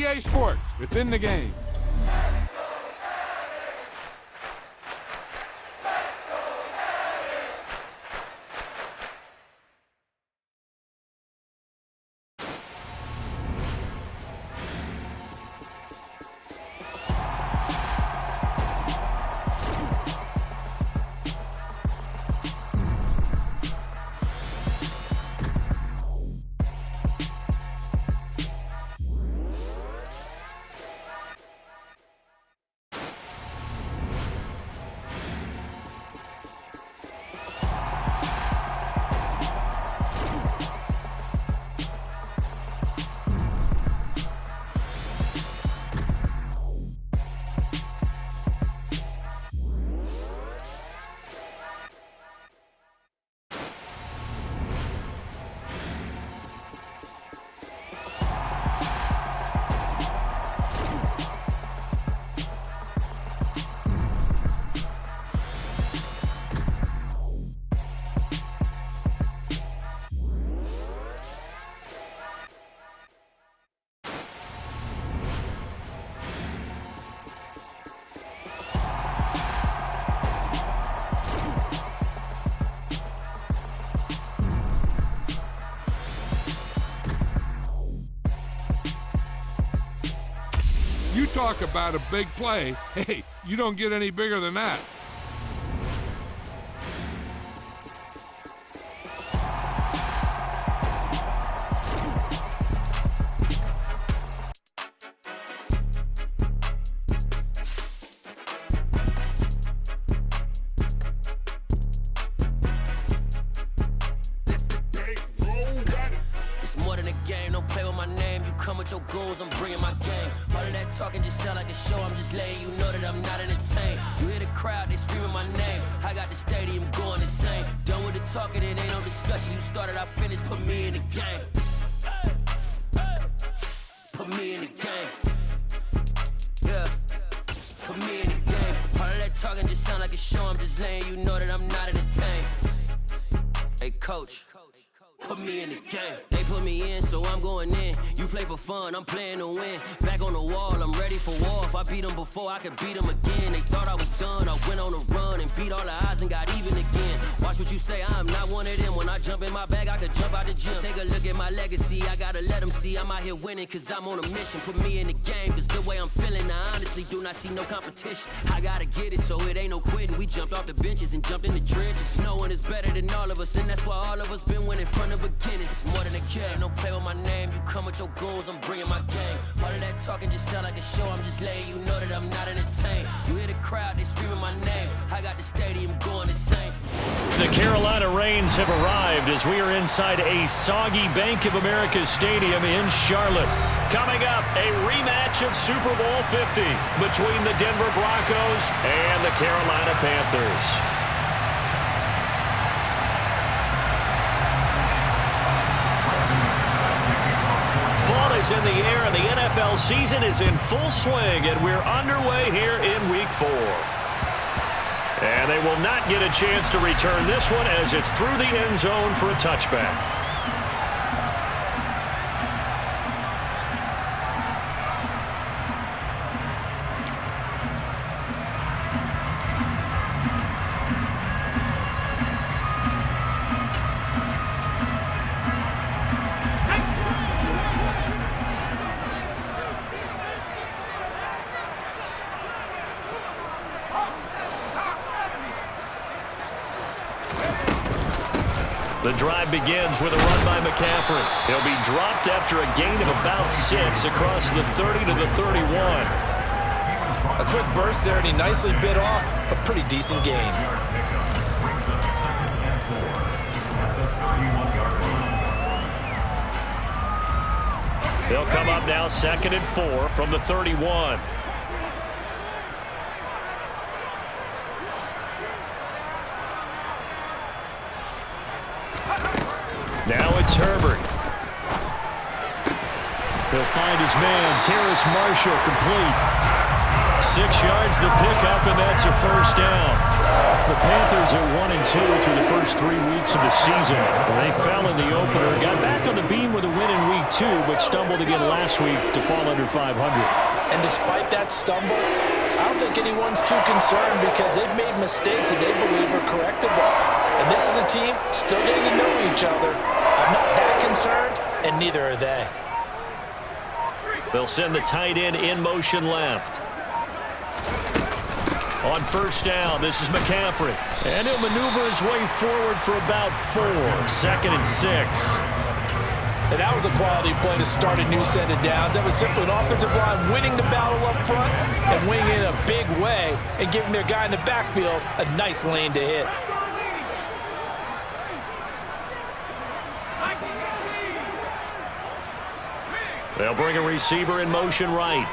EA Sports. It's in the game. You talk about a big play. Hey, you don't get any bigger than that. It's more than a game, don't play with my name. You come with your goons, I'm bringing my game. All of that talking just sound like a show, I'm just letting you know that I'm not entertained. You hear the crowd, they screaming my name. I got the stadium going insane. Done with the talking, it ain't no discussion. You started, I finished, put me in the game. Put me in the game. Yeah, put me in the game. All of that talking just sound like a show, I'm just letting you know that I'm not entertained. Hey coach, put me in the game. They put me in, so I'm going in. You play for fun, I'm playing to win. Back on the wall, I'm ready for war. If I beat them before, I could beat them again. They thought I was done, I went on a run and beat all the odds and got even again. Watch what you say, I'm not one of them. When I jump in my bag, I could jump out the gym. Take a look at my legacy, I gotta let them see I'm out here winning, cause I'm on a mission. Put me in the game, cause the way I'm feeling, I honestly do not see no competition. I gotta get it, so it ain't no quitting. We jumped off the benches and jumped in the trenches. No one is better than all of us, and that's why all of us been winning from the beginning. It's more than a game, don't play with my name. You come with your goons, I'm bringing my game. All of that talking just sound like a show, I'm just letting you know that I'm not entertained. You hear the crowd, they screaming my name. I got the stadium going insane. The Carolina Rains have arrived as we are inside a soggy Bank of America Stadium in Charlotte. Coming up, a rematch of Super Bowl 50 between the Denver Broncos and the Carolina Panthers. Fall is in the air, and the NFL season is in full swing, and we're underway here in Week 4. And they will not get a chance to return this one as it's through the end zone for a touchback. The drive begins with a run by McCaffrey. He'll be dropped after a gain of about 6 across the 30 to the 31. A quick burst there, and he nicely bit off a pretty decent gain. They'll come up now 2nd and 4 from the 31. Now it's Herbert. He'll find his man, Terrace Marshall, complete. 6 yards the pickup, and that's a first down. The Panthers are 1-2 through the first 3 weeks of the season. They fell in the opener, got back on the beam with a win in week 2, but stumbled again last week to fall under 500. And despite that stumble, I don't think anyone's too concerned because they've made mistakes that they believe are correctable. And this is a team still getting to know each other. I'm not that concerned, and neither are they. They'll send the tight end in motion left. On first down, this is McCaffrey. And he'll maneuver his way forward for about 4. 2nd and 6. And that was a quality play to start a new set of downs. That was simply an offensive line winning the battle up front and winning in a big way and giving their guy in the backfield a nice lane to hit. They'll bring a receiver in motion right.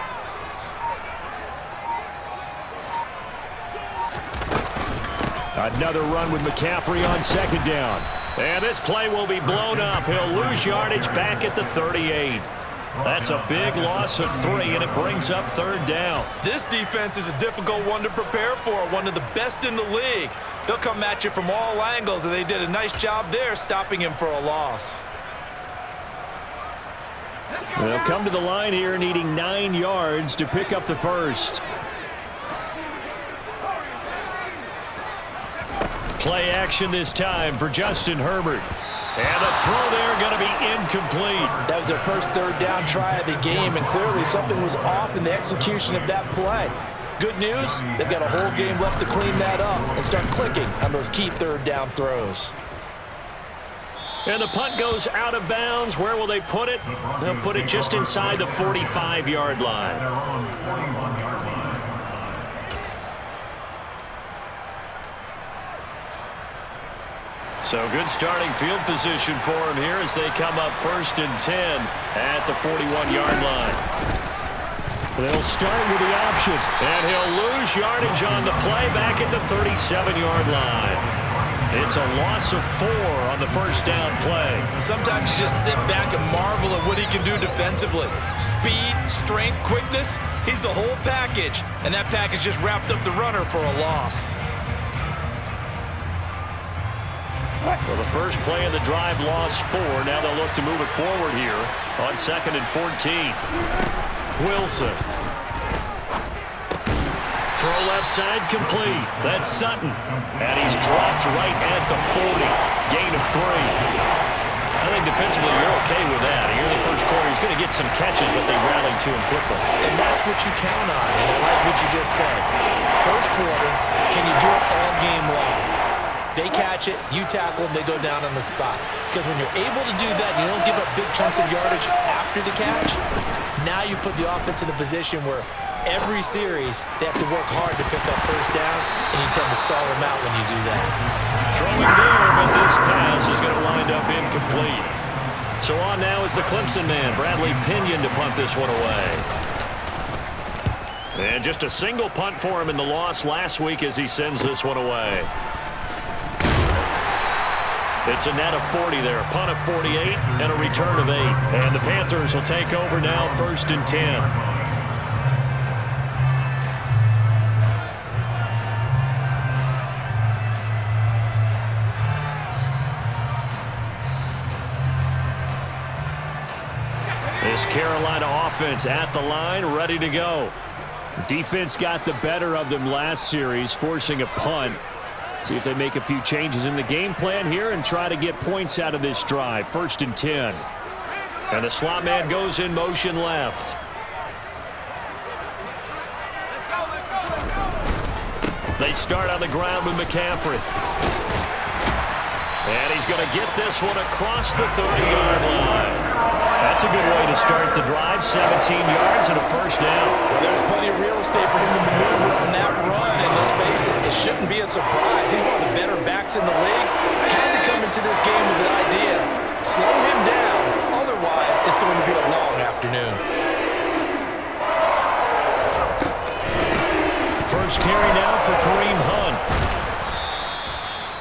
Another run with McCaffrey on 2nd down. And this play will be blown up. He'll lose yardage back at the 38. That's a big loss of 3, and it brings up 3rd down. This defense is a difficult one to prepare for, one of the best in the league. They'll come at you from all angles, and they did a nice job there stopping him for a loss. They'll come to the line here needing 9 yards to pick up the first. Play action this time for Justin Herbert. And the throw there going to be incomplete. That was their first 3rd down try of the game, and clearly something was off in the execution of that play. Good news, they've got a whole game left to clean that up and start clicking on those key 3rd down throws. And the punt goes out of bounds. Where will they put it? They'll put it just inside the 45-yard line. So good starting field position for him here as they come up 1st and 10 at the 41-yard line. They'll start with the option, and he'll lose yardage on the play back at the 37-yard line. It's a loss of 4 on the first down play. Sometimes you just sit back and marvel at what he can do defensively. Speed, strength, quickness, he's the whole package. And that package just wrapped up the runner for a loss. Well, the first play of the drive lost 4. Now they'll look to move it forward here on 2nd and 14. Wilson. Throw left side complete. That's Sutton. And he's dropped right at the 40. Gain of 3. I think defensively you're okay with that. Here in the first quarter, he's going to get some catches, but they rallied to him quickly. And that's what you count on, and I like what you just said. First quarter, can you do it all game long? They catch it, you tackle them, they go down on the spot. Because when you're able to do that, and you don't give up big chunks of yardage after the catch, now you put the offense in a position where every series they have to work hard to pick up first downs, and you tend to stall them out when you do that. Throwing there, but this pass is going to wind up incomplete. So on now is the Clemson man, Bradley Pinion, to punt this one away. And just a single punt for him in the loss last week as he sends this one away. It's a net of 40 there, punt of 48, and a return of 8. And the Panthers will take over now, 1st and 10. This Carolina offense at the line, ready to go. Defense got the better of them last series, forcing a punt. See if they make a few changes in the game plan here and try to get points out of this drive. 1st and 10. And the slot man goes in motion left. They start on the ground with McCaffrey. And he's going to get this one across the 30-yard line. That's a good way to start the drive. 17 yards and a first down. Well, there's plenty of real estate for him to maneuver on that run, and let's face it, it shouldn't be a surprise. He's one of the better backs in the league. Had to come into this game with the idea, slow him down, otherwise it's going to be a long afternoon. First carry now for Kareem Hunt.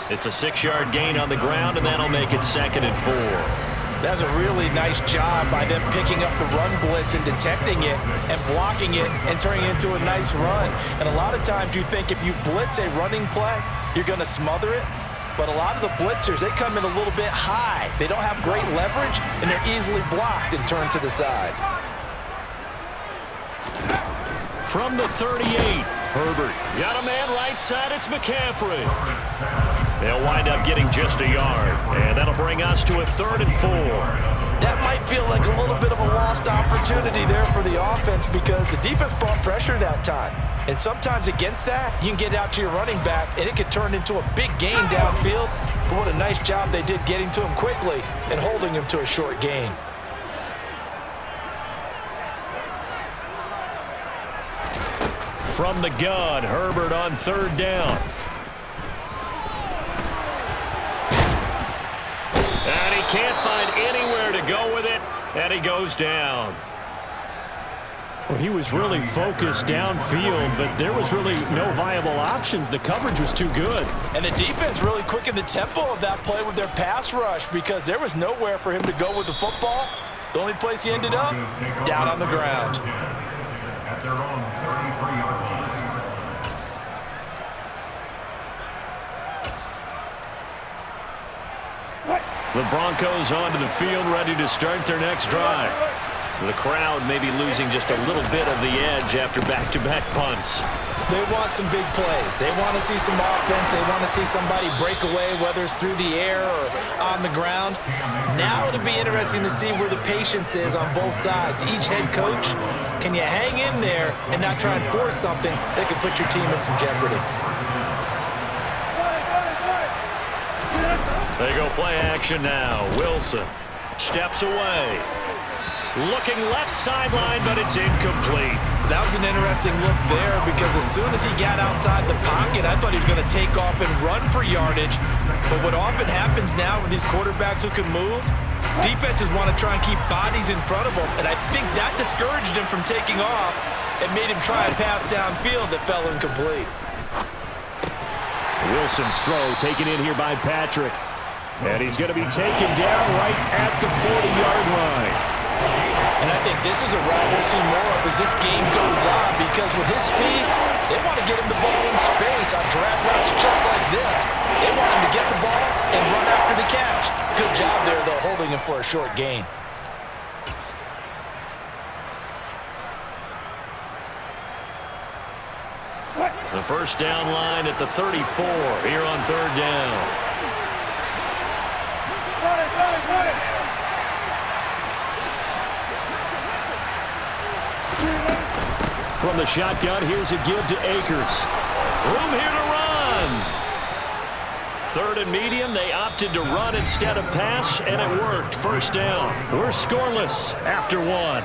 It's a 6-yard gain on the ground, and that'll make it 2nd and 4. That's a really nice job by them picking up the run blitz and detecting it and blocking it and turning it into a nice run. And a lot of times you think if you blitz a running play, you're going to smother it. But a lot of the blitzers, they come in a little bit high. They don't have great leverage, and they're easily blocked and turned to the side. From the 38, Herbert got a man right side. It's McCaffrey. They'll wind up getting just a yard, and that'll bring us to a 3rd and 4. That might feel like a little bit of a lost opportunity there for the offense because the defense brought pressure that time. And sometimes against that, you can get out to your running back, and it could turn into a big gain downfield. But what a nice job they did getting to him quickly and holding him to a short gain. From the gun, Herbert on 3rd down. And he can't find anywhere to go with it, and he goes down. Well, he was really focused downfield, but there was really no viable options. The coverage was too good. And the defense really quickened the tempo of that play with their pass rush because there was nowhere for him to go with the football. The only place he ended up, down on the ground. At their own 33-yard line. The Broncos onto the field, ready to start their next drive. The crowd may be losing just a little bit of the edge after back-to-back punts. They want some big plays. They want to see some offense. They want to see somebody break away, whether it's through the air or on the ground. Now it'll be interesting to see where the patience is on both sides. Each head coach, can you hang in there and not try and force something that could put your team in some jeopardy? They go play action now. Wilson steps away. Looking left sideline, but it's incomplete. That was an interesting look there because as soon as he got outside the pocket, I thought he was going to take off and run for yardage. But what often happens now with these quarterbacks who can move, defenses want to try and keep bodies in front of them, and I think that discouraged him from taking off and made him try a pass downfield that fell incomplete. Wilson's throw taken in here by Patrick. And he's going to be taken down right at the 40-yard line. And I think this is a route we'll see more of as this game goes on because with his speed, they want to get him the ball in space on drag routes just like this. They want him to get the ball and run after the catch. Good job there, though, holding him for a short gain. The first down line at the 34 here on 3rd down. From the shotgun, here's a give to Akers. Room here to run. 3rd and medium, they opted to run instead of pass, and it worked. First down. We're scoreless after 1.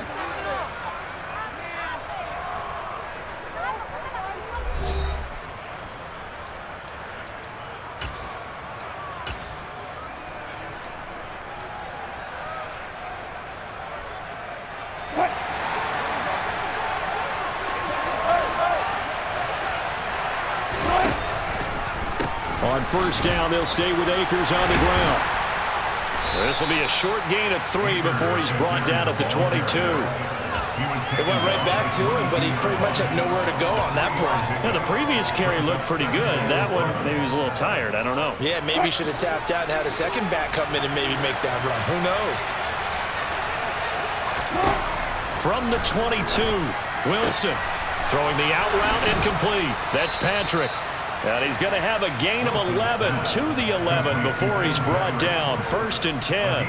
On first down, they'll stay with Akers on the ground. This will be a short gain of 3 before he's brought down at the 22. It went right back to him, but he pretty much had nowhere to go on that play. Yeah, the previous carry looked pretty good. That one, maybe he was a little tired. I don't know. Yeah, maybe he should have tapped out and had a second back come in and maybe make that run. Who knows? From the 22, Wilson throwing the out route incomplete. That's Patrick. And he's going to have a gain of 11 to the 11 before he's brought down. 1st and 10.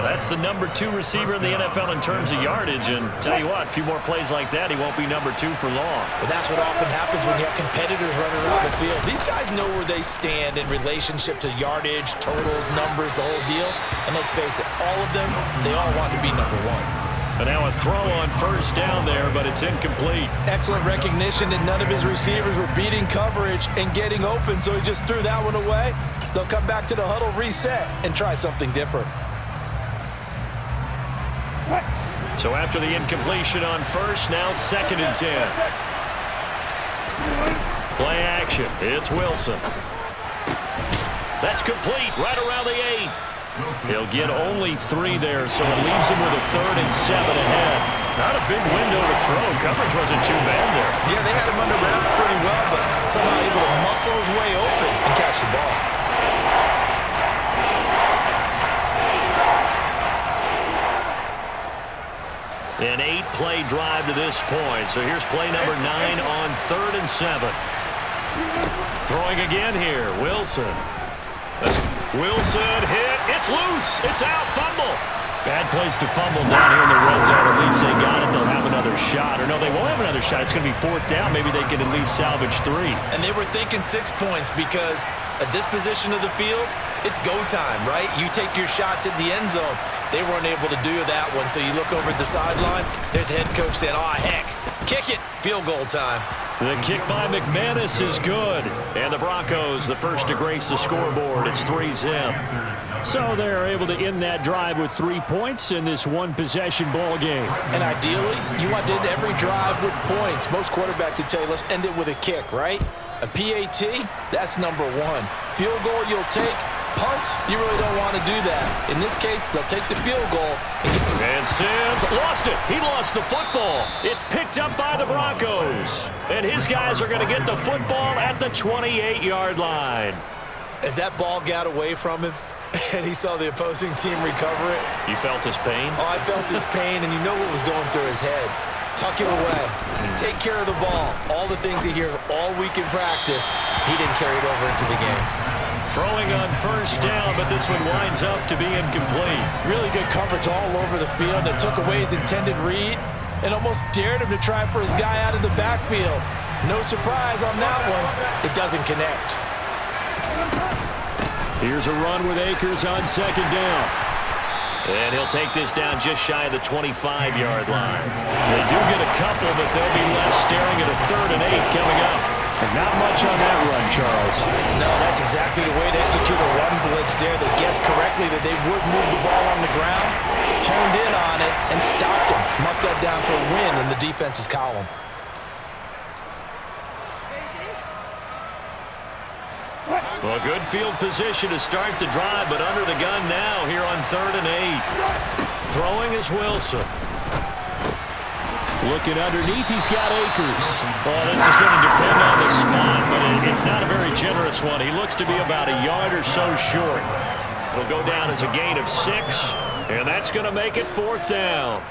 That's the number 2 receiver in the NFL in terms of yardage. And tell you what, a few more plays like that, he won't be number 2 for long. But that's what often happens when you have competitors running around the field. These guys know where they stand in relationship to yardage, totals, numbers, the whole deal. And let's face it, all of them, they all want to be number 1. And now a throw on first down there, but it's incomplete. Excellent recognition that none of his receivers were beating coverage and getting open, so he just threw that one away. They'll come back to the huddle, reset, and try something different. So after the incompletion on first, now 2nd and 10. Play action. It's Wilson. That's complete right around the 8. He'll get only 3 there, so it leaves him with a 3rd and 7 ahead. Not a big window to throw. Coverage wasn't too bad there. Yeah, they had him under wraps pretty well, but somehow able to muscle his way open and catch the ball. An 8-play drive to this point. So here's play number 9 on 3rd and 7. Throwing again here. Wilson. Wilson hit. It's loose. It's out. Fumble. Bad place to fumble down here in the red zone. At least they got it. They'll have another shot. Or no, they won't have another shot. It's going to be 4th down. Maybe they can at least salvage 3. And they were thinking 6 points because at this position of the field, it's go time, right? You take your shots at the end zone. They weren't able to do that one. So you look over at the sideline. There's the head coach saying, oh, heck, kick it. Field goal time. The kick by McManus is good. And the Broncos, the first to grace the scoreboard. It's 3-zip. So they're able to end that drive with 3 points in this one-possession ball game. And ideally, you want to end every drive with points. Most quarterbacks would tell you, let's end it with a kick, right? A PAT, that's number 1. Field goal you'll take. Punts, you really don't want to do that. In this case, they'll take the field goal. And Sims lost it. He lost the football. It's picked up by the Broncos. And his guys are going to get the football at the 28-yard line. As that ball got away from him, and he saw the opposing team recover it. You felt his pain? Oh, I felt his pain, and you know what was going through his head. Tuck it away. Take care of the ball. All the things he hears all week in practice, he didn't carry it over into the game. Throwing on 1st down, but this one winds up to be incomplete. Really good coverage all over the field. It took away his intended read and almost dared him to try for his guy out of the backfield. No surprise on that one. It doesn't connect. Here's a run with Akers on 2nd down. And he'll take this down just shy of the 25-yard line. They do get a couple, but they'll be left staring at a 3rd and 8 coming up. And not much on that run, Charles. No, that's exactly the way to execute a run blitz there. They guessed correctly that they would move the ball on the ground, honed in on it, and stopped him. Marked that down for a win in the defense's column. Well, good field position to start the drive, but under the gun now here on 3rd and 8. Throwing is Wilson. Looking underneath, he's got Akers. Well, this is going to depend on the spot, but it's not a very generous one. He looks to be about a yard or so short. It'll go down as a gain of 6, and that's going to make it 4th down.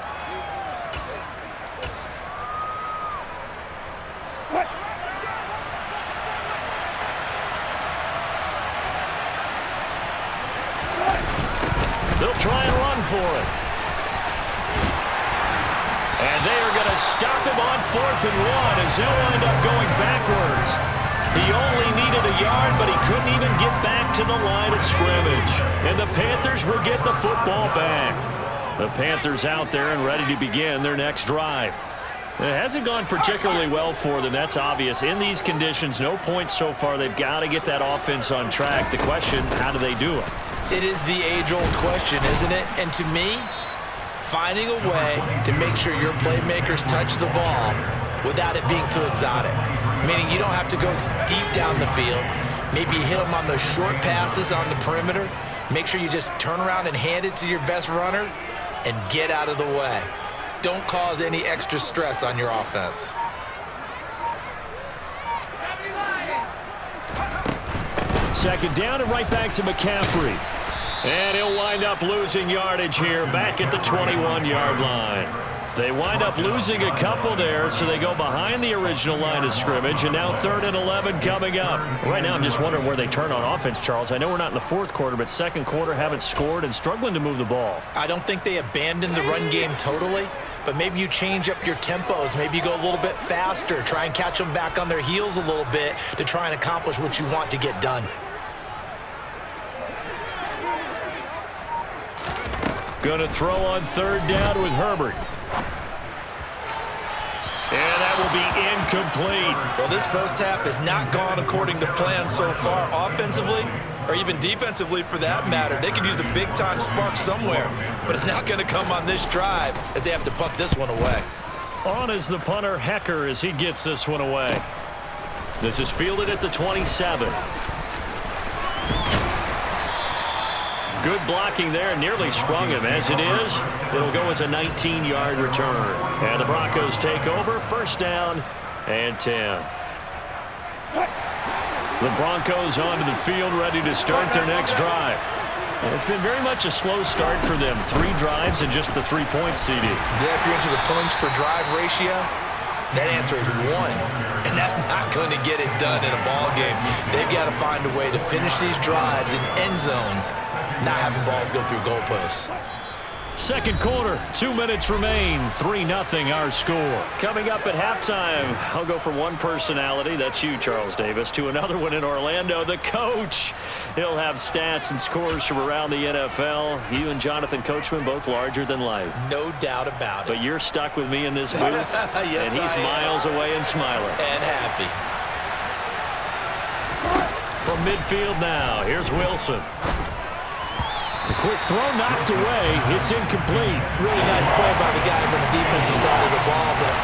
They'll try and run for it. And they are going to stop him on 4th and 1 as they'll wind up going backwards. He only needed a yard, but he couldn't even get back to the line of scrimmage. And the Panthers will get the football back. The Panthers out there and ready to begin their next drive. It hasn't gone particularly well for them, that's obvious. In these conditions, no points so far. They've got to get that offense on track. The question, how do they do it? It is the age-old question, isn't it? And to me, finding a way to make sure your playmakers touch the ball without it being too exotic. Meaning you don't have to go deep down the field. Maybe you hit them on those short passes on the perimeter. Make sure you just turn around and hand it to your best runner and get out of the way. Don't cause any extra stress on your offense. Second down and right back to McCaffrey. And he'll wind up losing yardage here back at the 21-yard line. They wind up losing a couple there, so they go behind the original line of scrimmage, and now 3rd and 11 coming up. Right now I'm just wondering where they turn on offense, Charles. I know we're not in the 4th quarter, but 2nd quarter haven't scored and struggling to move the ball. I don't think they abandoned the run game totally, but maybe you change up your tempos. Maybe you go a little bit faster, try and catch them back on their heels a little bit to try and accomplish what you want to get done. Going to throw on 3rd down with Herbert. And that will be incomplete. Well, this first half has not gone according to plan so far offensively, or even defensively for that matter. They could use a big-time spark somewhere, but it's not going to come on this drive as they have to punt this one away. On is the punter, Hecker, as he gets this one away. This is fielded at the 27. Good blocking there, nearly sprung him. As it is, it'll go as a 19-yard return. And the Broncos take over, first down and 10. The Broncos onto the field, ready to start their next drive. And it's been very much a slow start for them. 3 drives and just the 3 points, CD. Yeah, if you're into the points per drive ratio, that answer is 1. And that's not going to get it done in a ball game. They've got to find a way to finish these drives in end zones, not having balls go through goalposts. Second quarter, 2 minutes remain, 3-0 our score. Coming up at halftime, I'll go from one personality, that's you, Charles Davis, to another one in Orlando, the coach. He'll have stats and scores from around the NFL. You and Jonathan Coachman, both larger than life. No doubt about it. But you're stuck with me in this booth, yes, and he's miles away and smiling. And happy. From midfield now, here's Wilson. The quick throw knocked away. It's incomplete. Really nice play by the guys on the defensive side of the ball, but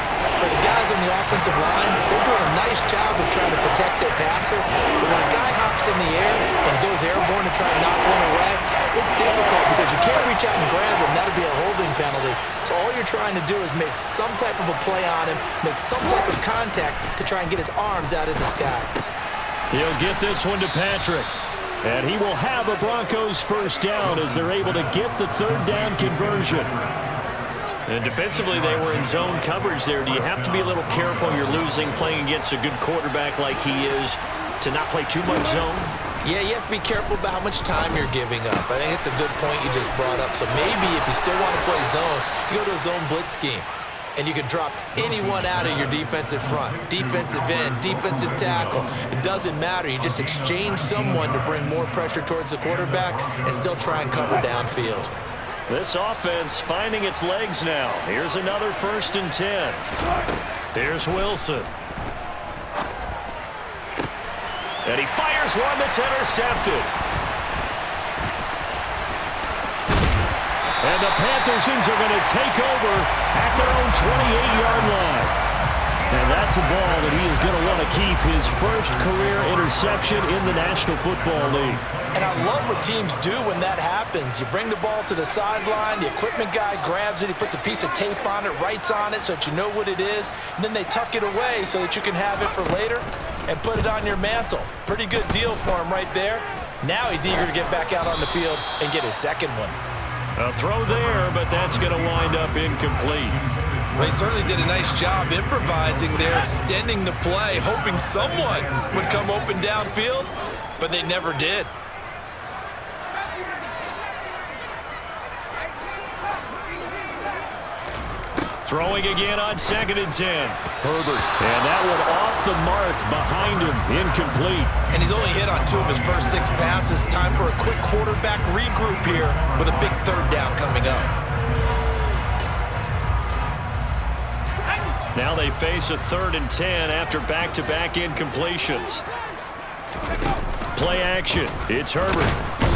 for the guys on the offensive line, they're doing a nice job of trying to protect their passer. But when a guy hops in the air and goes airborne to try and knock one away, it's difficult because you can't reach out and grab him. That'll be a holding penalty. So all you're trying to do is make some type of a play on him, make some type of contact to try and get his arms out of the sky. He'll get this one to Patrick. And he will have a Broncos first down as they're able to get the third down conversion. And defensively, they were in zone coverage there. Do you have to be a little careful? You're losing, playing against a good quarterback like he is, to not play too much zone? Yeah, you have to be careful about how much time you're giving up. I think it's a good point you just brought up. So maybe if you still want to play zone, you go to a zone blitz scheme. And you can drop anyone out of your defensive front, defensive end, defensive tackle. It doesn't matter. You just exchange someone to bring more pressure towards the quarterback and still try and cover downfield. This offense finding its legs now. Here's another 1st and 10. Here's Wilson. And he fires one that's intercepted. And the Panthers are going to take over at their own 28-yard line. And that's a ball that he is going to want to keep, his first career interception in the National Football League. And I love what teams do when that happens. You bring the ball to the sideline, the equipment guy grabs it, he puts a piece of tape on it, writes on it so that you know what it is, and then they tuck it away so that you can have it for later and put it on your mantle. Pretty good deal for him right there. Now he's eager to get back out on the field and get his second one. A throw there, but that's going to wind up incomplete. Well, he certainly did a nice job improvising there, extending the play, hoping someone would come open downfield, but they never did. Throwing again on 2nd and 10. Herbert. And that one off the mark behind him. Incomplete. And he's only hit on 2 of his first 6 passes. Time for a quick quarterback regroup here with a big third down coming up. Now they face a 3rd and 10 after back-to-back incompletions. Play action. It's Herbert.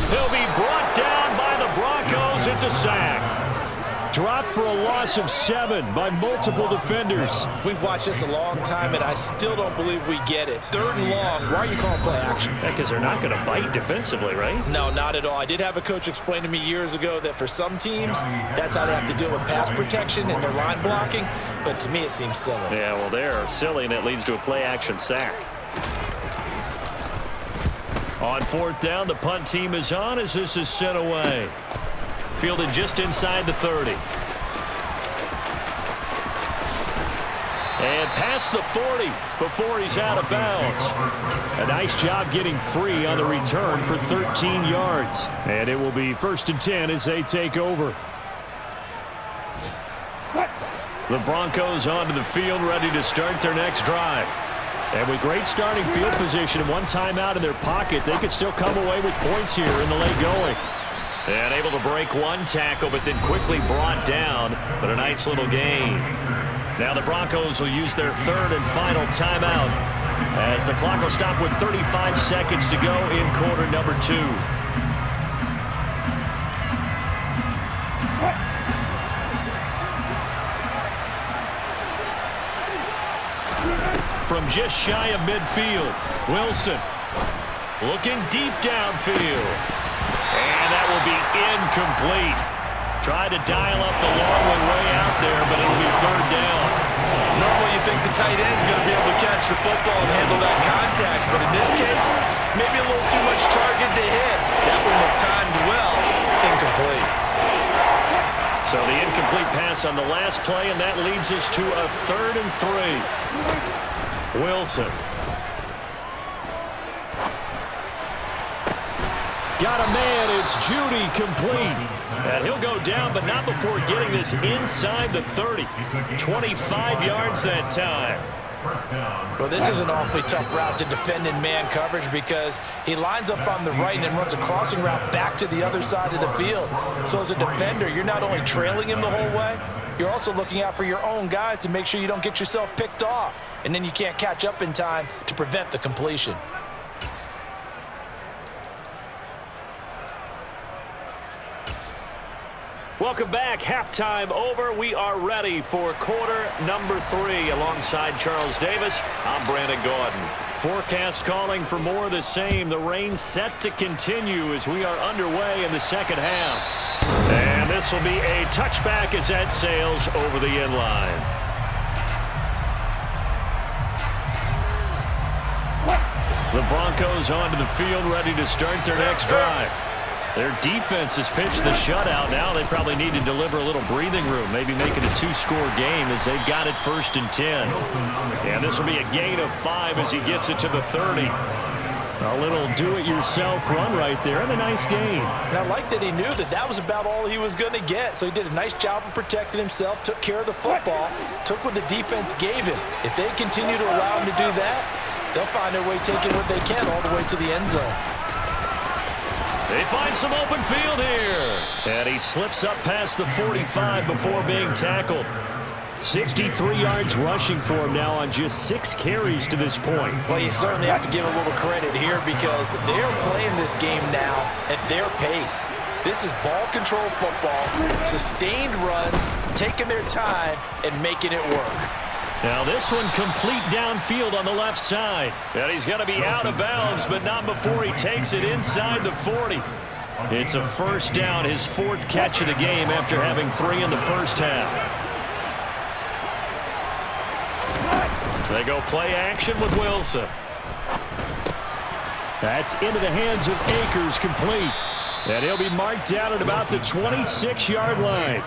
He'll be brought down by the Broncos. It's a sack. Dropped for a loss of 7 by multiple defenders. We've watched this a long time, and I still don't believe we get it. 3rd and long. Why are you calling play action? Because they're not going to bite defensively, right? No, not at all. I did have a coach explain to me years ago that for some teams, that's how they have to deal with pass protection and their line blocking. But to me, it seems silly. Yeah, well, they're silly, and it leads to a play action sack. On 4th down, the punt team is on as this is sent away. Fielded just inside the 30. And past the 40 before he's out of bounds. A nice job getting free on the return for 13 yards. And it will be 1st and 10 as they take over. The Broncos onto the field ready to start their next drive. And with great starting field position and one timeout in their pocket, they could still come away with points here in the late going. And able to break one tackle, but then quickly brought down. But a nice little gain. Now the Broncos will use their 3rd and final timeout as the clock will stop with 35 seconds to go in quarter number 2. From just shy of midfield, Wilson looking deep downfield. And that will be incomplete. Tried to dial up the long way out there, but it'll be third down. Normally you think the tight end's going to be able to catch the football and handle that contact, but in this case, maybe a little too much target to hit. That one was timed well, incomplete. So the incomplete pass on the last play, and that leads us to a 3rd and 3. Wilson. Got a man, it's Judy, complete. And he'll go down, but not before getting this inside the 30. 25 yards that time. Well, this is an awfully tough route to defend in man coverage because he lines up on the right and then runs a crossing route back to the other side of the field. So as a defender, you're not only trailing him the whole way, you're also looking out for your own guys to make sure you don't get yourself picked off. And then you can't catch up in time to prevent the completion. Welcome back. Halftime over. We are ready for quarter number 3. Alongside Charles Davis, I'm Brandon Gordon. Forecast calling for more of the same. The rain set to continue as we are underway in the second half. And this will be a touchback as that sails over the end line. The Broncos onto the field, ready to start their next drive. Their defense has pitched the shutout. Now they probably need to deliver a little breathing room, maybe make it a 2-score game as they've got it 1st and 10. And this will be a gain of 5 as he gets it to the 30. A little do-it-yourself run right there and a nice gain. And I like that he knew that that was about all he was going to get. So he did a nice job of protecting himself, took care of the football, took what the defense gave him. If they continue to allow him to do that, they'll find their way taking what they can all the way to the end zone. They find some open field here. And he slips up past the 45 before being tackled. 63 yards rushing for him now on just 6 carries to this point. Well, you certainly have to give a little credit here because they're playing this game now at their pace. This is ball control football, sustained runs, taking their time, and making it work. Now this one complete downfield on the left side. And he's going to be out of bounds, but not before he takes it inside the 40. It's a first down, his 4th catch of the game after having 3 in the first half. They go play action with Wilson. That's into the hands of Akers, complete. And he'll be marked down at about the 26-yard line.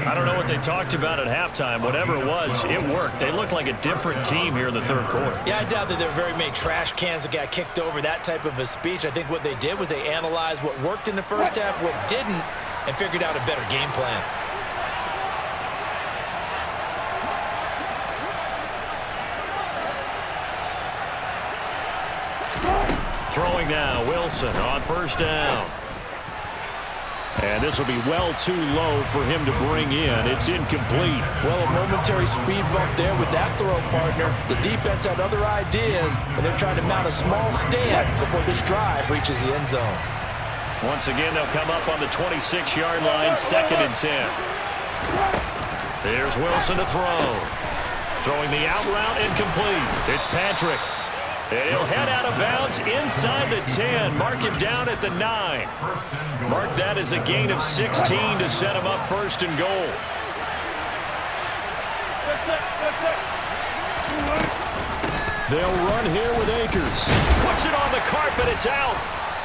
I don't know what they talked about at halftime. Whatever it was, it worked. They looked like a different team here in the 3rd quarter. Yeah, I doubt that there were very many trash cans that got kicked over, that type of a speech. I think what they did was they analyzed what worked in the first half, what didn't, and figured out a better game plan. Throwing now, Wilson on first down. And this will be well too low for him to bring in. It's incomplete. Well, a momentary speed bump there with that throw, partner. The defense had other ideas, but they're trying to mount a small stand before this drive reaches the end zone. Once again, they'll come up on the 26-yard line, 2nd and 10. There's Wilson to throw. Throwing the out route, incomplete. It's Patrick. And he'll head out of bounds inside the 10. Mark him down at the 9. Mark that as a gain of 16 to set him up 1st and goal. They'll run here with Akers. Puts it on the carpet. It's out.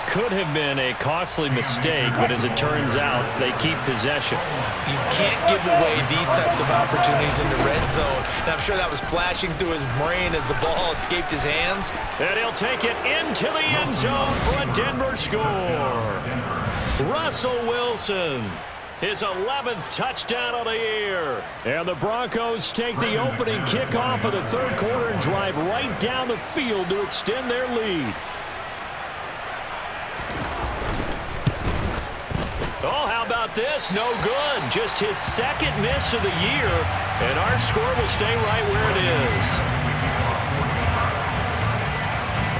Could have been a costly mistake, but as it turns out, they keep possession. You can't give away these types of opportunities in the red zone. And I'm sure that was flashing through his brain as the ball escaped his hands. And he'll take it into the end zone for a Denver score. Russell Wilson, his 11th touchdown of the year. And the Broncos take the opening kickoff of the 3rd quarter and drive right down the field to extend their lead. Oh, how about this? No good. Just his 2nd miss of the year, and our score will stay right where it is.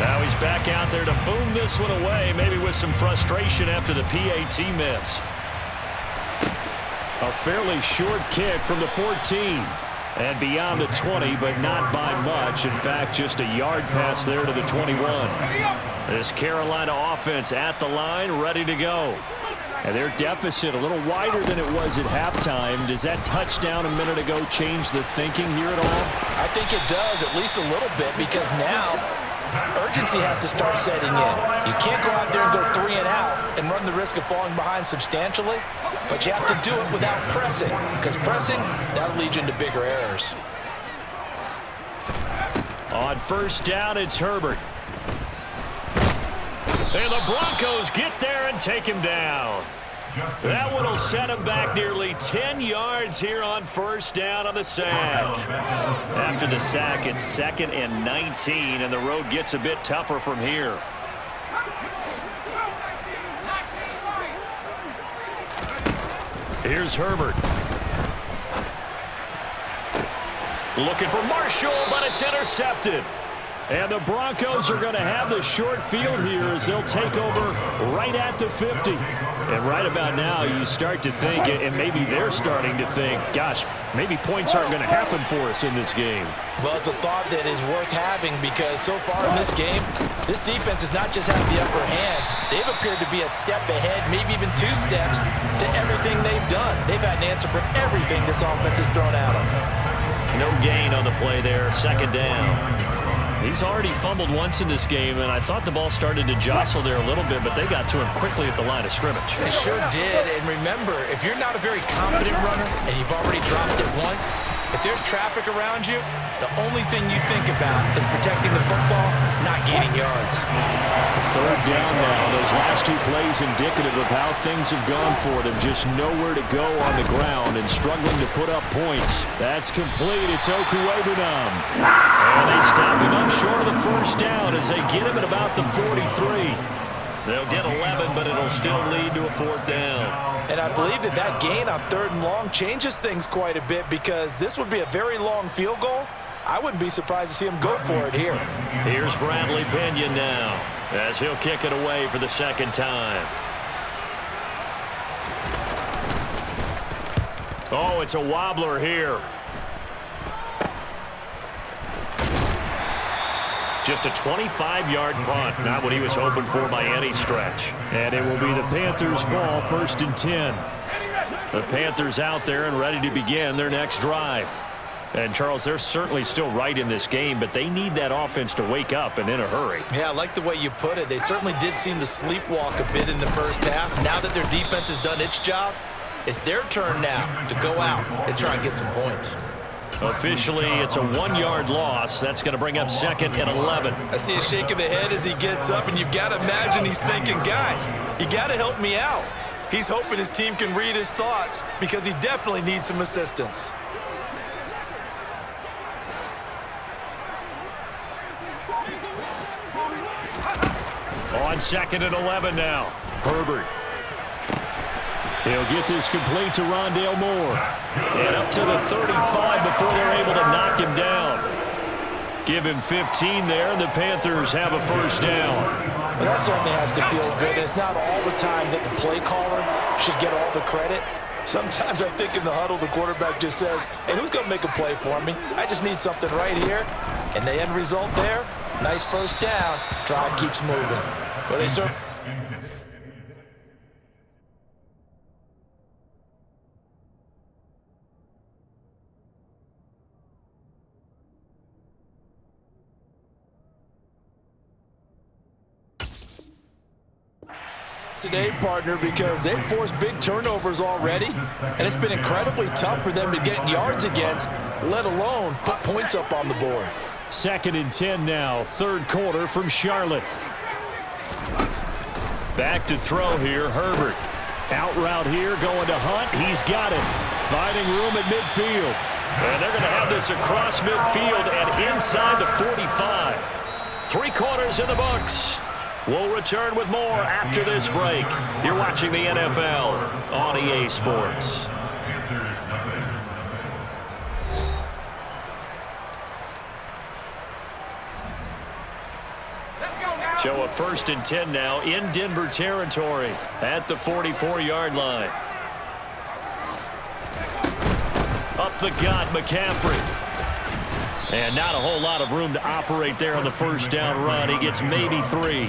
Now he's back out there to boom this one away, maybe with some frustration after the PAT miss. A fairly short kick from the 14. And beyond the 20, but not by much. In fact, just a yard pass there to the 21. This Carolina offense at the line, ready to go. And their deficit a little wider than it was at halftime. Does that touchdown a minute ago change the thinking here at all? I think it does, at least a little bit, because now urgency has to start setting in. You can't go out there and go 3 and out and run the risk of falling behind substantially, but you have to do it without pressing, because pressing, that'll lead you into bigger errors. On first down, it's Herbert. And the Broncos get there and take him down. That one will set him back nearly 10 yards here on first down on the sack. After the sack, it's 2nd and 19, and the road gets a bit tougher from here. Here's Herbert. Looking for Marshall, but it's intercepted. And the Broncos are going to have the short field here as they'll take over right at the 50. And right about now, you start to think, and maybe they're starting to think, gosh, maybe points aren't going to happen for us in this game. Well, it's a thought that is worth having because so far in this game, this defense has not just had the upper hand. They've appeared to be a step ahead, maybe even 2 steps to everything they've done. They've had an answer for everything this offense has thrown at them. No gain on the play there, 2nd down. He's already fumbled once in this game, and I thought the ball started to jostle there a little bit, but they got to him quickly at the line of scrimmage. They sure did, and remember, if you're not a very confident runner and you've already dropped it once, if there's traffic around you, the only thing you think about is protecting the football, not gaining yards. 3rd down now. Those last 2 plays indicative of how things have gone for them. Just nowhere to go on the ground and struggling to put up points. That's complete. It's Okuwebunam. And they stop him up short of the first down as they get him at about the 43. They'll get 11, but it'll still lead to a 4th down. And I believe that gain on 3rd and long changes things quite a bit because this would be a very long field goal. I wouldn't be surprised to see him go for it here. Here's Bradley Pinion now as he'll kick it away for the 2nd time. Oh, it's a wobbler here. Just a 25-yard punt, not what he was hoping for by any stretch. And it will be the Panthers' ball, 1st and 10. The Panthers out there and ready to begin their next drive. And, Charles, they're certainly still right in this game, but they need that offense to wake up and in a hurry. Yeah, I like the way you put it. They certainly did seem to sleepwalk a bit in the first half. Now that their defense has done its job, it's their turn now to go out and try and get some points. Officially, it's a 1-yard loss. That's going to bring up 2nd and 11. I see a shake of the head as he gets up, and you've got to imagine he's thinking, guys, you got to help me out. He's hoping his team can read his thoughts because he definitely needs some assistance. On 2nd and 11 now. Herbert. He'll get this complete to Rondale Moore. And up to the 35 before they're able to knock him down. Give him 15 there, and the Panthers have a 1st down. Well, that certainly has to feel good. It's not all the time that the play caller should get all the credit. Sometimes I think in the huddle, the quarterback just says, hey, who's going to make a play for me? I just need something right here. And the end result there, nice 1st down. Drive keeps moving. Well, they certainly... today, partner, because they've forced big turnovers already, and it's been incredibly tough for them to get yards against, let alone put points up on the board. 2nd and 10 now, 3rd quarter from Charlotte. Back to throw here, Herbert. Out route here, going to Hunt. He's got it. Finding room at midfield. And they're going to have this across midfield and inside the 45. 3 quarters in the books. We'll return with more after this break. You're watching the NFL on EA Sports. So a 1st and 10 now in Denver territory at the 44-yard line. Up the gut, McCaffrey. And not a whole lot of room to operate there on the 1st down run. He gets maybe 3.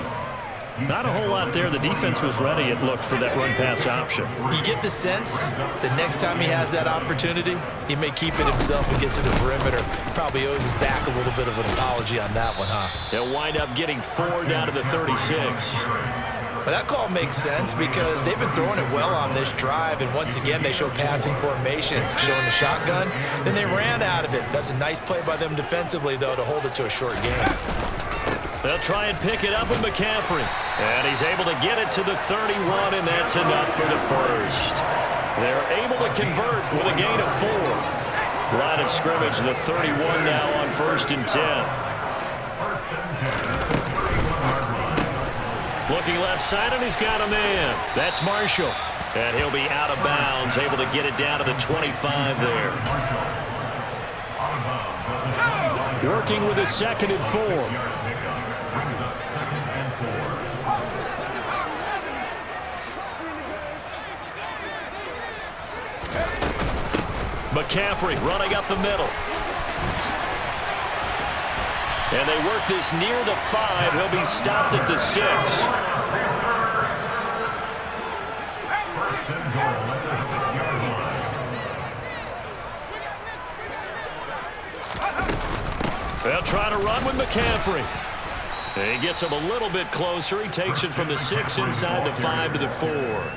Not a whole lot there. The defense was ready, it looked, for that run-pass option. You get the sense that next time he has that opportunity, he may keep it himself and get to the perimeter. Probably owes his back a little bit of an apology on that one, huh? They'll wind up getting 4 down to the 36. But that call makes sense because they've been throwing it well on this drive, and once again they show passing formation, showing the shotgun. Then they ran out of it. That's a nice play by them defensively, though, to hold it to a short game. They'll try and pick it up with McCaffrey. And he's able to get it to the 31, and that's enough for the first. They're able to convert with a gain of 4. Line of scrimmage, the 31 now on 1st and 10. Looking left side, and he's got a man. That's Marshall. And he'll be out of bounds, able to get it down to the 25 there. Working with a 2nd and 4. McCaffrey running up the middle. And they work this near the 5. He'll be stopped at the 6. They'll try to run with McCaffrey. And he gets him a little bit closer. He takes it from the 6 inside the 5 to the 4.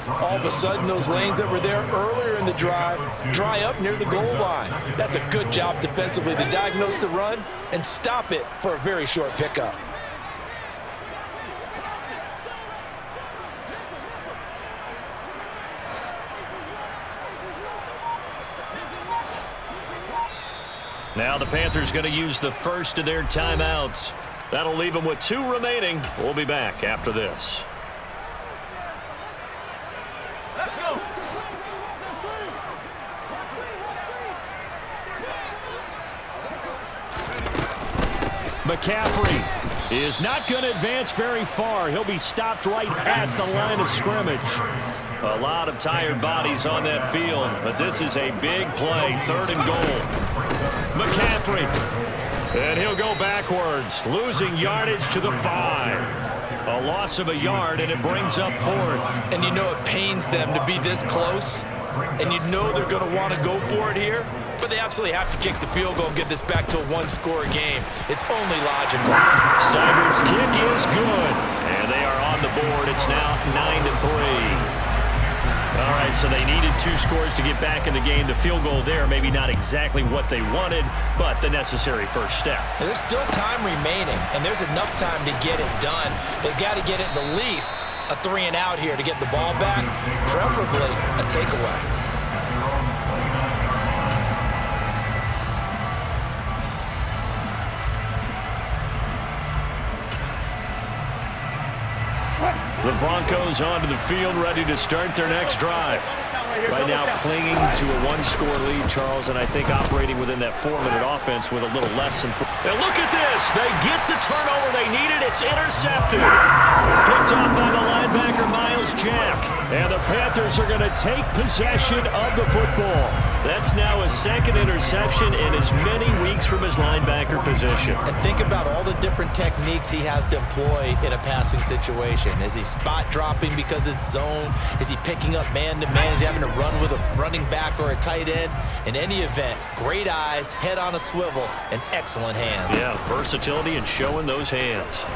All of a sudden, those lanes that were there earlier in the drive dry up near the goal line. That's a good job defensively to diagnose the run and stop it for a very short pickup. Now the Panthers going to use the first of their timeouts. That'll leave them with 2 remaining. We'll be back after this. McCaffrey is not going to advance very far. He'll be stopped right at the line of scrimmage. A lot of tired bodies on that field, but this is a big play, 3rd and goal. McCaffrey, and he'll go backwards, losing yardage to the 5. A loss of a yard, and it brings up 4th. And you know it pains them to be this close, and you know they're going to want to go for it here. But they absolutely have to kick the field goal and get this back to a 1-score game. It's only logical. Seibert's kick is good. And they are on the board. It's now 9-3. All right, so they needed 2 scores to get back in the game. The field goal there, maybe not exactly what they wanted, but the necessary first step. There's still time remaining, and there's enough time to get it done. They've got to get it the least a 3-and-out here to get the ball back, preferably a takeaway. The Broncos onto the field, ready to start their next drive. Right now clinging to a 1-score lead, Charles, and I think operating within that 4-minute offense with a little less than 4. And look at this. They get the turnover they needed. It's intercepted. Picked off by the linebacker, Miles Jack. And the Panthers are going to take possession of the football. That's now his 2nd interception in as many weeks from his linebacker position. And think about all the different techniques he has to employ in a passing situation. Is he spot dropping because it's zone? Is he picking up man-to-man? Is he having to run with a running back or a tight end? In any event, great eyes, head on a swivel, and excellent hands. Yeah, versatility and showing those hands.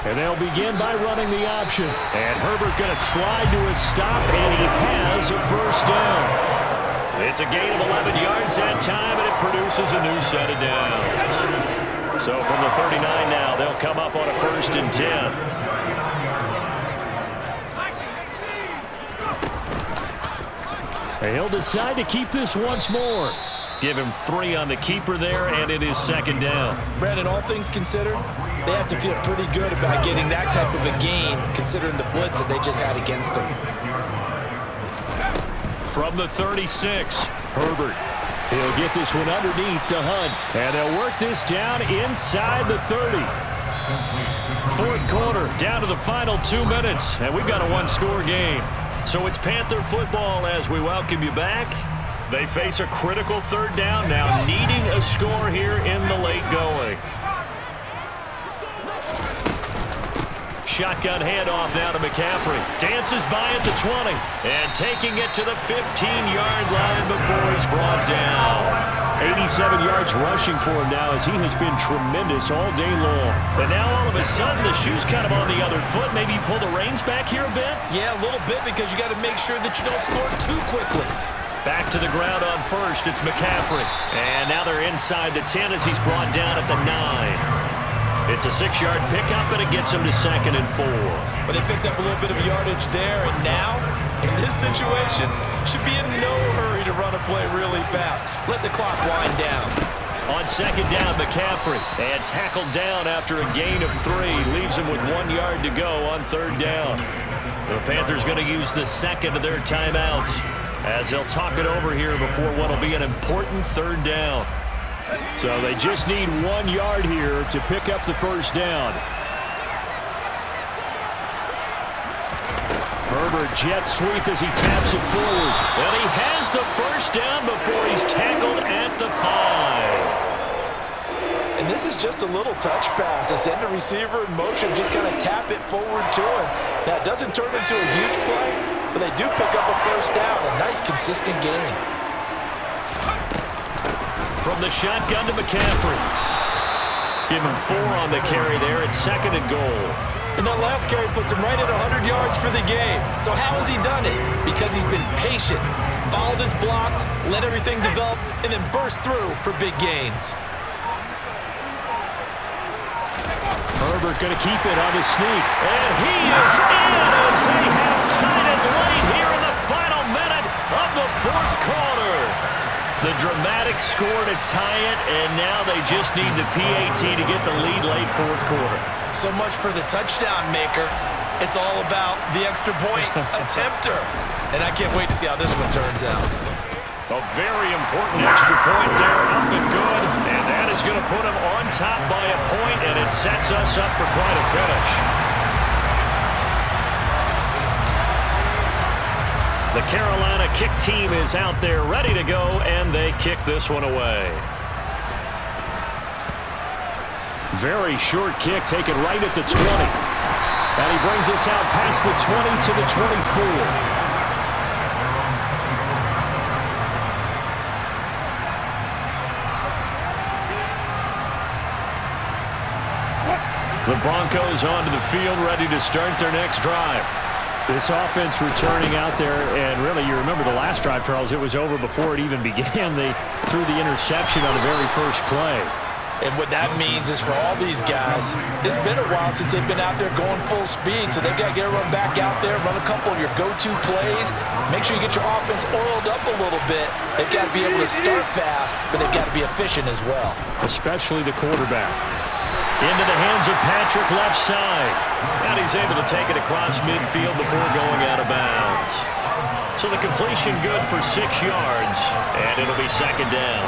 And they'll begin by running the option. And Herbert going to slide to a stop, and he has a first down. It's a gain of 11 yards that time, and it produces a new set of downs. So from the 39 now, they'll come up on a 1st and 10. And he'll decide to keep this once more. Give him 3 on the keeper there, and it is 2nd down. Brandon, all things considered, they have to feel pretty good about getting that type of a gain, considering the blitz that they just had against them. From the 36, Herbert. He'll get this one underneath to Hunt. And they'll work this down inside the 30. 4th quarter, down to the final 2 minutes, and we've got a 1-score game. So it's Panther football as we welcome you back. They face a critical 3rd down now, needing a score here in the late going. shotgun handoff now to McCaffrey. Dances by at the 20. And taking it to the 15-yard line before he's brought down. 87 yards rushing for him now as he has been tremendous all day long. And now all of a sudden the shoe's kind of on the other foot. Maybe you pull the reins back here a bit? Yeah, a little bit because you got to make sure that you don't score too quickly. Back to the ground on first. It's McCaffrey. And now they're inside the 10 as he's brought down at the 9. It's a 6-yard pickup, and it gets him to 2nd and 4. But they picked up a little bit of yardage there, and now, in this situation, should be in no hurry to run a play really fast. Let the clock wind down. On 2nd down, McCaffrey. And tackled down after a gain of 3. Leaves him with 1 yard to go on 3rd down. The Panthers going to use the second of their timeouts as they'll talk it over here before what will be an important 3rd down. So they just need 1 yard here to pick up the 1st down. Herbert jet sweep as he taps it forward. And he has the 1st down before he's tackled at the 5. And this is just a little touch pass. They send the receiver in motion, just kind of tap it forward to him. Now, it doesn't turn into a huge play, but they do pick up a 1st down. A nice, consistent gain. From the shotgun to McCaffrey. Give him 4 on the carry there at 2nd and goal. And that last carry puts him right at 100 yards for the game. So how has he done it? Because he's been patient, followed his blocks, let everything develop, and then burst through for big gains. Herbert going to keep it on his sneak. And he is in as they have tied it late here in the final minute of the 4th quarter. The dramatic score to tie it, and now they just need the PAT to get the lead late 4th quarter. So much for the touchdown maker. It's all about the extra point attempter. And I can't wait to see how this one turns out. A very important extra point there, up and good. And that is going to put him on top by a point, and it sets us up for quite a finish. The Carolina kick team is out there ready to go, and they kick this one away. Very short kick taken right at the 20. And he brings us out past the 20 to the 24. The Broncos onto the field, ready to start their next drive. This offense returning out there, and really, you remember the last drive, Charles, it was over before it even began. They threw the interception on the very first play. And what that means is for all these guys, it's been a while since they've been out there going full speed, so they've got to get everyone back out there, run a couple of your go-to plays, make sure you get your offense oiled up a little bit. They've got to be able to start fast, but they've got to be efficient as well. Especially the quarterback. Into the hands of Patrick, left side. And he's able to take it across midfield before going out of bounds. So the completion good for 6 yards, and it'll be 2nd down.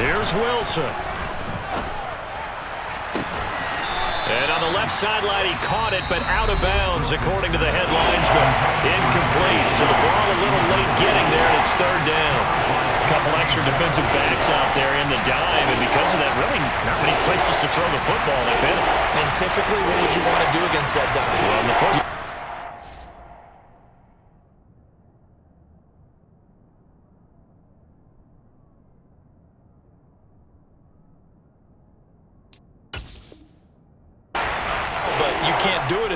Here's Wilson. And on the left sideline, he caught it, but out of bounds, according to the head linesman. Incomplete, so the ball a little late getting there, and it's 3rd down. A couple extra defensive backs out there in the dime, and because of that, really not many places to throw the football, if any. And typically, what would you want to do against that dime? Well, on the football.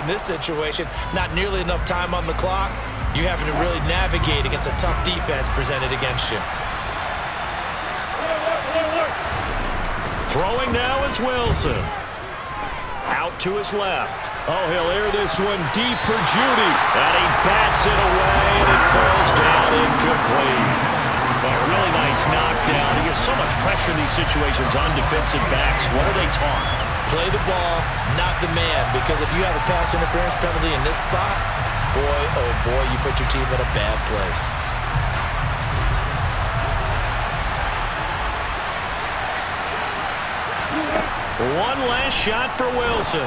This situation, not nearly enough time on the clock. You're having to really navigate against a tough defense presented against you. Throwing now is Wilson. Out to his left. Oh, he'll air this one deep for Judy. And he bats it away, and it falls down incomplete. A really nice knockdown. He gets so much pressure in these situations on defensive backs. What are they taught? Play the ball, not the man, because if you have a pass interference penalty in this spot, boy, oh boy, you put your team in a bad place. One last shot for Wilson.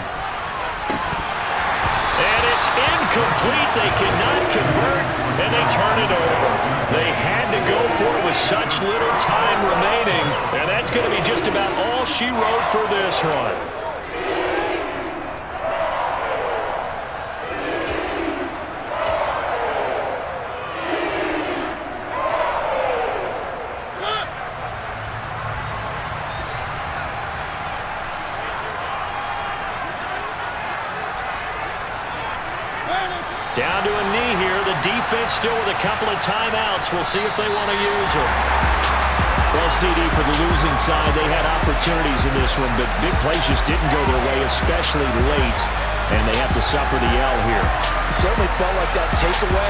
And And it's incomplete. They cannot convert, and they turn it over. They had to go for it with such little time remaining, and that's going to be just about all she wrote for this one. Down to a knee here. The defense still with a couple of timeouts. We'll see if they want to use them. Well, CD, for the losing side, they had opportunities in this one, but big plays just didn't go their way, especially late, and they have to suffer the L here. It certainly felt like that takeaway